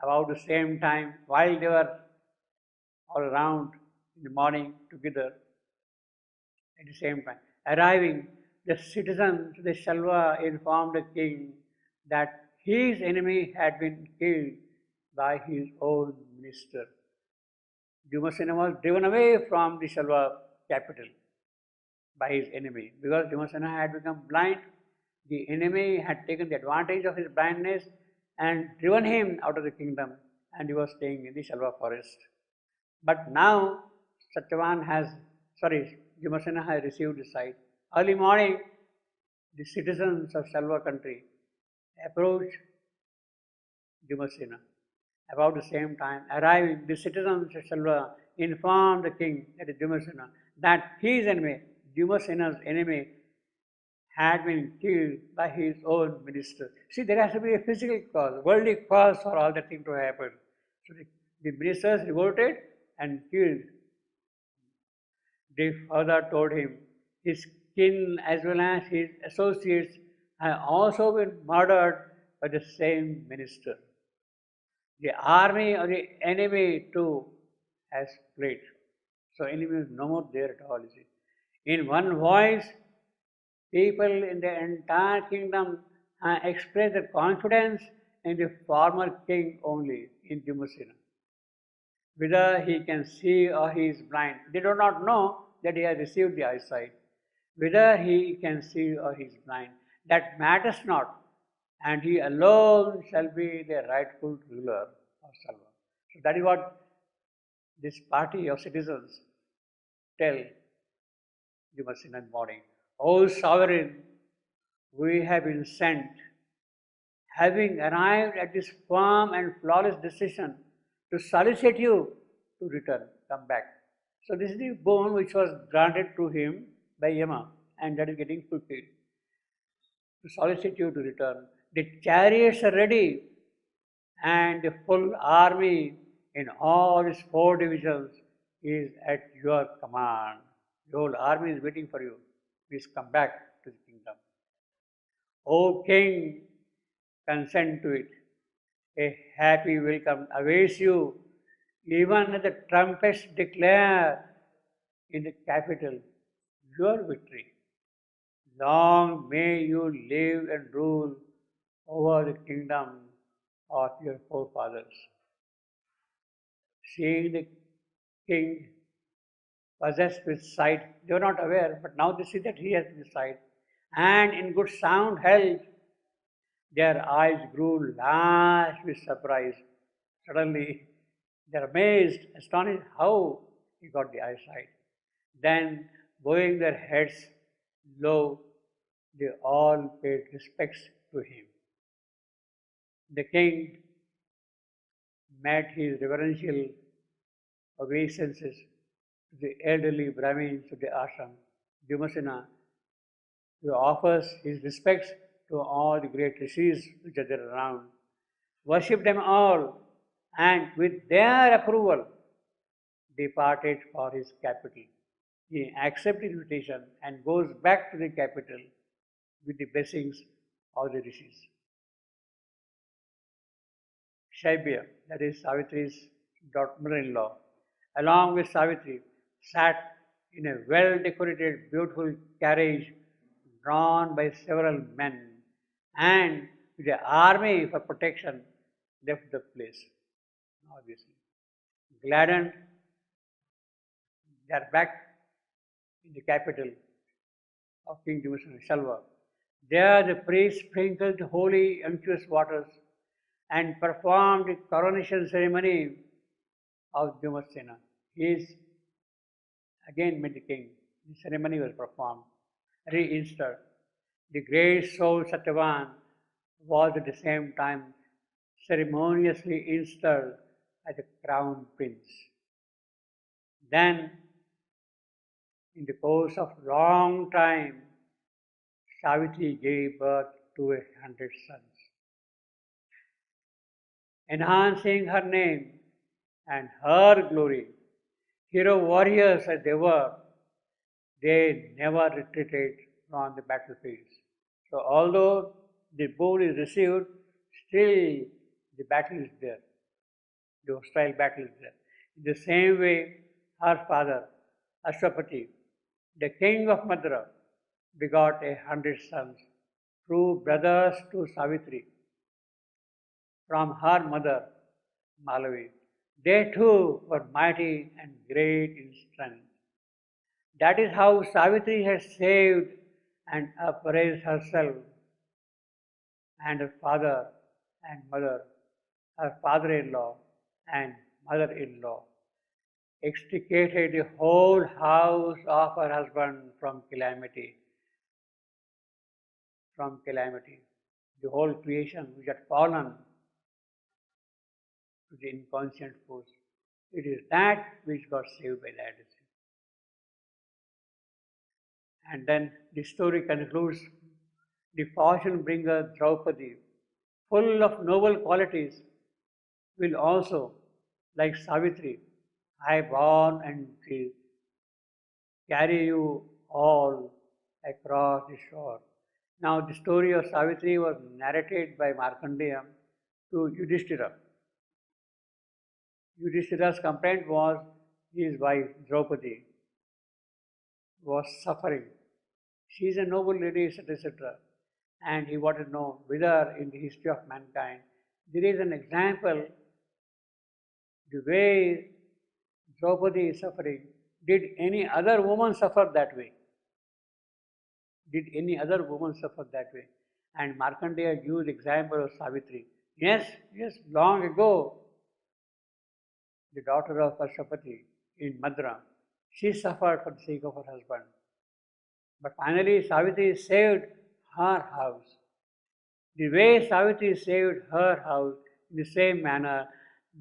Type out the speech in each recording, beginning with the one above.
About the same time, while they were all around in the morning together, at the same time, arriving, the citizens, the Shalva informed the king that his enemy had been killed by his own minister. Dumasena was driven away from the Shalva capital by his enemy because Dumasena had become blind. The enemy had taken the advantage of his blindness and driven him out of the kingdom, and he was staying in the Shalva forest. But now Dumasena has received the sight. Early morning, the citizens of Shalva country approached Dumasena. About the same time, arriving, the citizens of Shalva informed the king, that is Dumasena, that his enemy, Dumasena's enemy, had been killed by his own minister. See, there has to be a physical cause, worldly cause for all that thing to happen. So the ministers revolted and killed. They further told him his kin as well as his associates have also been murdered by the same minister. The army of the enemy too has fled. So enemy is no more there at all, you see. In one voice, people in the entire kingdom express their confidence in the former king only, in Dumasena. Whether he can see or he is blind, they do not know that he has received the eyesight. Whether he can see or he is blind, that matters not, and he alone shall be the rightful ruler of Salva. So that is what this party of citizens tell Dumasena in the morning. O sovereign, we have been sent, having arrived at this firm and flawless decision, to solicit you to return, come back. So this is the boon which was granted to him by Yama, and that is getting fulfilled. To solicit you to return. The chariots are ready, and the full army in all its 4 divisions is at your command. The whole army is waiting for you. Please come back to the kingdom. O king, consent to it. A happy welcome awaits you, even as the trumpets declare in the capital your victory. Long may you live and rule over the kingdom of your forefathers. Seeing the king possessed with sight, they were not aware, but now they see that he has the sight, and in good sound health, their eyes grew large with surprise. Suddenly, they are amazed, astonished how he got the eyesight. Then, bowing their heads low, they all paid respects to him. The king made his reverential obeisances to the elderly Brahmins of the ashram. Dumasena, who offers his respects to all the great rishis which are there around, worship them all, and with their approval, departed for his capital. He accepts the invitation and goes back to the capital with the blessings of the rishis. Shaibya, that is Savitri's mother-in-law, along with Savitri, sat in a well-decorated, beautiful carriage drawn by several men, and with the army for protection left the place. Obviously, gladdened, they are back in the capital of King Dumasena, Shalva. There the priest sprinkled holy unctuous waters and performed the coronation ceremony of Dumasena. He is again met the king. The ceremony was performed, reinstalled. The great soul Satyavan was at the same time ceremoniously installed as a crown prince. Then, in the course of long time, Savitri gave birth to 100 sons. Enhancing her name and her glory, hero warriors as they were, they never retreated from the battlefields. So although the boon is received, still the battle is there. the hostile battle is there. In the same way, her father, Ashwapati, the king of Madra, begot 100 sons, true brothers to Savitri, from her mother, Malavi. They too were mighty and great in strength. That is how Savitri has saved and upraised herself and her father and mother, her father-in-law and mother-in-law, extricated the whole house of her husband from calamity. The whole creation which had fallen to the inconscient force. It is that which got saved by that. And then the story concludes, the fortune bringer Draupadi, full of noble qualities, will also, like Savitri, high born and carry you all across the shore. Now, the story of Savitri was narrated by Markandeya to Yudhishthira. Yudhishthira's complaint was his wife Draupadi was suffering. She is a noble lady, etc., etc. And he wanted to know whether in the history of mankind there is an example, the way Draupadi is suffering, did any other woman suffer that way? Did any other woman suffer that way? And Markandeya used the example of Savitri. Yes, long ago, the daughter of Ashwapati in Madra, she suffered for the sake of her husband. But finally, Savitri saved her house. The way Savitri saved her house, in the same manner,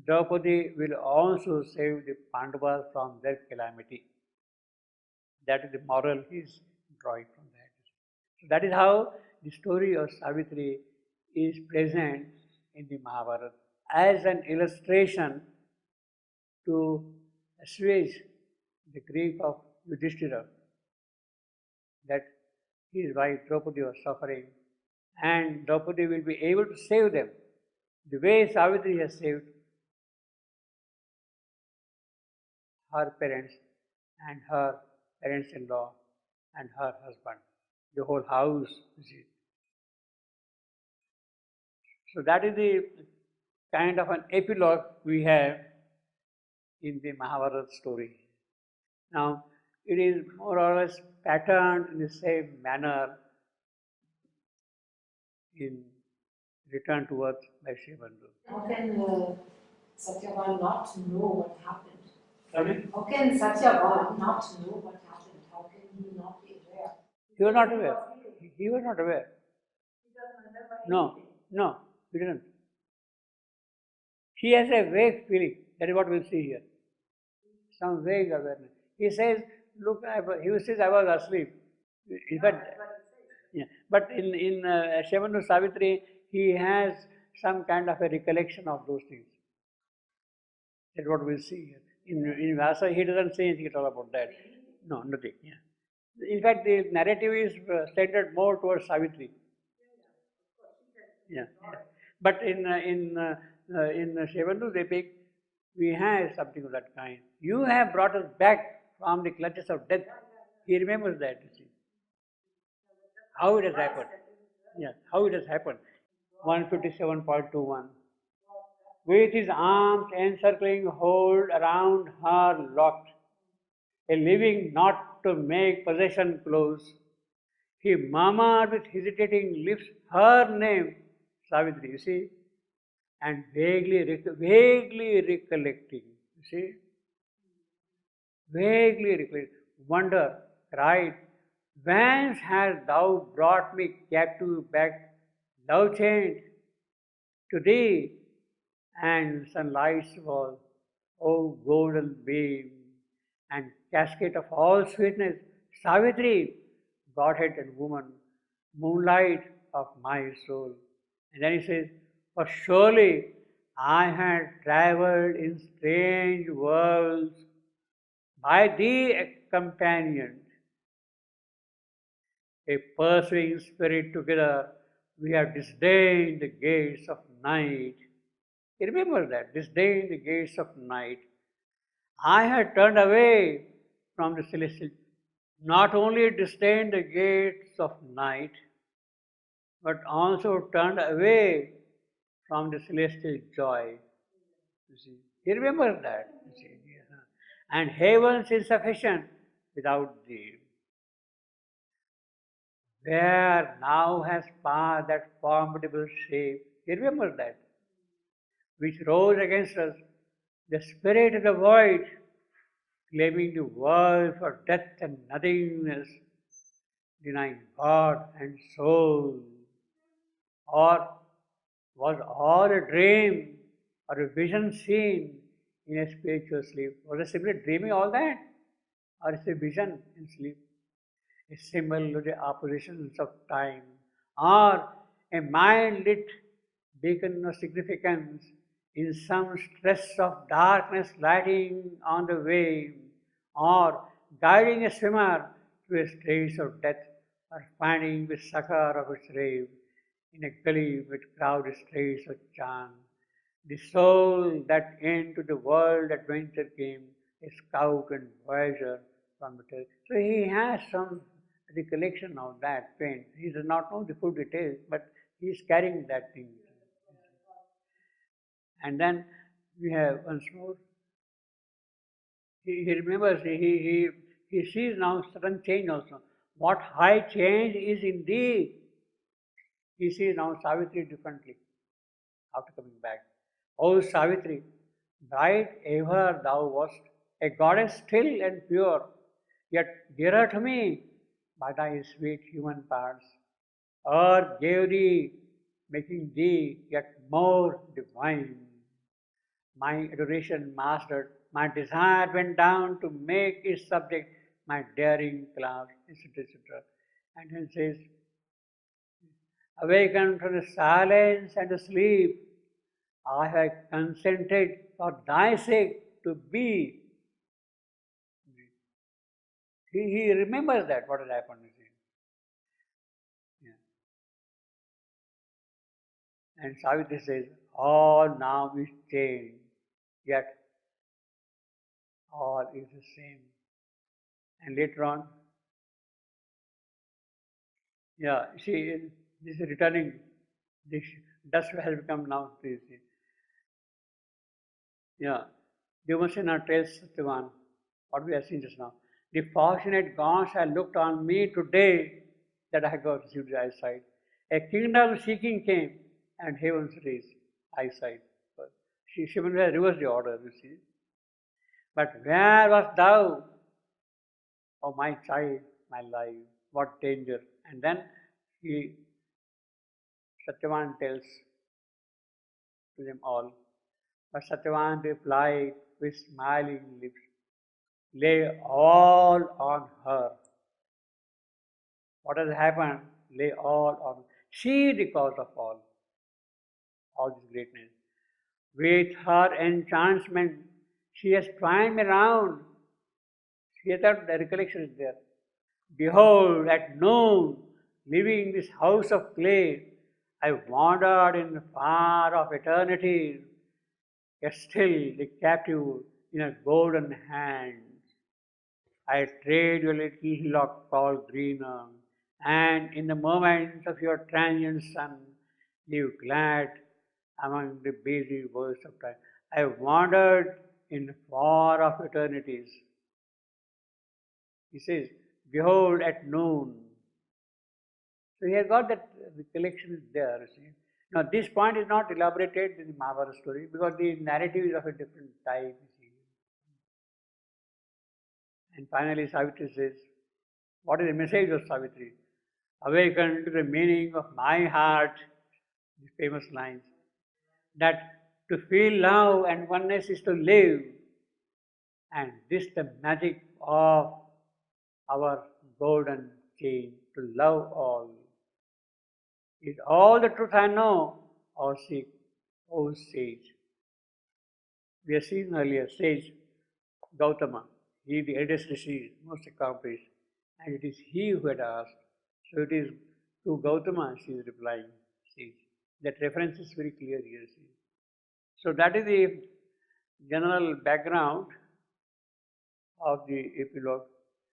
Draupadi will also save the Pandavas from their calamity. That is the moral he is drawing from that. So that is how the story of Savitri is present in the Mahabharata as an illustration to assuage the grief of Yudhishthira that his wife Draupadi was suffering, and Draupadi will be able to save them the way Savitri has saved her parents and her parents-in-law and her husband, the whole house. So that is the kind of an epilogue we have in the Mahabharata story. Now, it is more or less patterned in the same manner in Return to Earth by Shivandhu. How can Satyavan not know what happened? Sorry? How can Satyavan not know what happened? How can he not be aware? He was not aware. He was not aware. He doesn't remember anything. No, he didn't. He has a vague feeling. That is what we'll see here. Some vague awareness. He says, look, he says, I was asleep. In fact, yeah. But in Shivandhu Savitri, he has some kind of a recollection of those things. That's what we'll see here. In Vyasa, he doesn't say anything at all about that. No, nothing. Yeah. In fact, the narrative is centered more towards Savitri. Yeah. But in Shivandhu's epic, we have something of that kind. You have brought us back from the clutches of death. He remembers that, you see. How it has happened. Yeah, how it has happened. 157.21. With his arms encircling hold around her locked, a living not to make possession close, he murmured with hesitating lips her name, Savitri, you see, and vaguely recollecting, you see, vaguely recollecting, wonder, cried, whence hast thou brought me captive back, thou chained to thee, and sunlight's was, O golden beam, and cascade of all sweetness, Savitri, Godhead and woman, moonlight of my soul. And then he says, for surely I had travelled in strange worlds by thee companioned, a pursuing spirit together, we have disdained the gates of night, Remember that, disdain the gates of night. I had turned away from the celestial, not only disdained the gates of night, but also turned away from the celestial joy. You see, he remembers that. You see, yeah. And heaven's insufficient without thee. Where now has passed that formidable shape, he remembers that, which rose against us, the spirit of the void, claiming the world for death and nothingness, denying God and soul. Or was all a dream or a vision seen in a spiritual sleep? Was it simply dreaming all that? Or is it a vision in sleep? A symbol of the oppositions of time, or a mind lit beacon of significance in some stress of darkness lighting on the way, or guiding a swimmer through a straits of death, or finding the succor of its rave in a gully with crowded straits of chance. The soul that into the world adventure came, a scout and voyager from the tale. So he has some recollection of that pain. He does not know the full details, but he is carrying that thing. And then we have once more. He remembers, he sees now sudden change also. What high change is in thee? He sees now Savitri differently after coming back. O Savitri, bright ever thou wast, a goddess still and pure, yet dearer to me by thy sweet human parts. Earth gave thee, making thee yet more divine. My adoration mastered, my desire went down to make its subject my daring cloud, etc. etc. And then says, awakened from the silence and the sleep, I have consented for thy sake to be. He remembers that, what has happened. Yeah. And Savitri says, all now is changed, yet all is the same. And later on, yeah, see, this is returning, this dust has become now, please see. Yeah, Devasena tells Satyavan, what we have seen just now. The fortunate gods have looked on me today that I got received the eyesight. A kingdom seeking came and heavens raised eyesight. She even reversed the order, you see. But where was thou, oh my child, my life, what danger? And then Satyavan tells to them all. But Satyavan replied with smiling lips, lay all on her. What has happened? Lay all on. She the cause of all this greatness. With her enchantment, she has twined me round. She thought the recollection is there. Behold, at noon, leaving this house of clay, I wandered in the far off eternity, yet still the captive in a golden hand. I trade your little lock called greener, and in the moments of your transient sun, live glad among the busy worlds of time. I wandered in the far off eternities. He says, behold at noon. So he has got that recollection is there, you see. Now this point is not elaborated in the Mahabharata story because the narrative is of a different type, you see. And finally Savitri says, what is the message of Savitri? Awaken to the meaning of my heart, these famous lines, that to feel love and oneness is to live, and this the magic of our golden chain, to love all. Is all the truth I know, or seek, O sage. We have seen earlier, sage Gautama, he the eldest rishi, most accomplished, and it is he who had asked. So it is to Gautama she is replying, sage. That reference is very clear here, see. So that is the general background of the epilogue.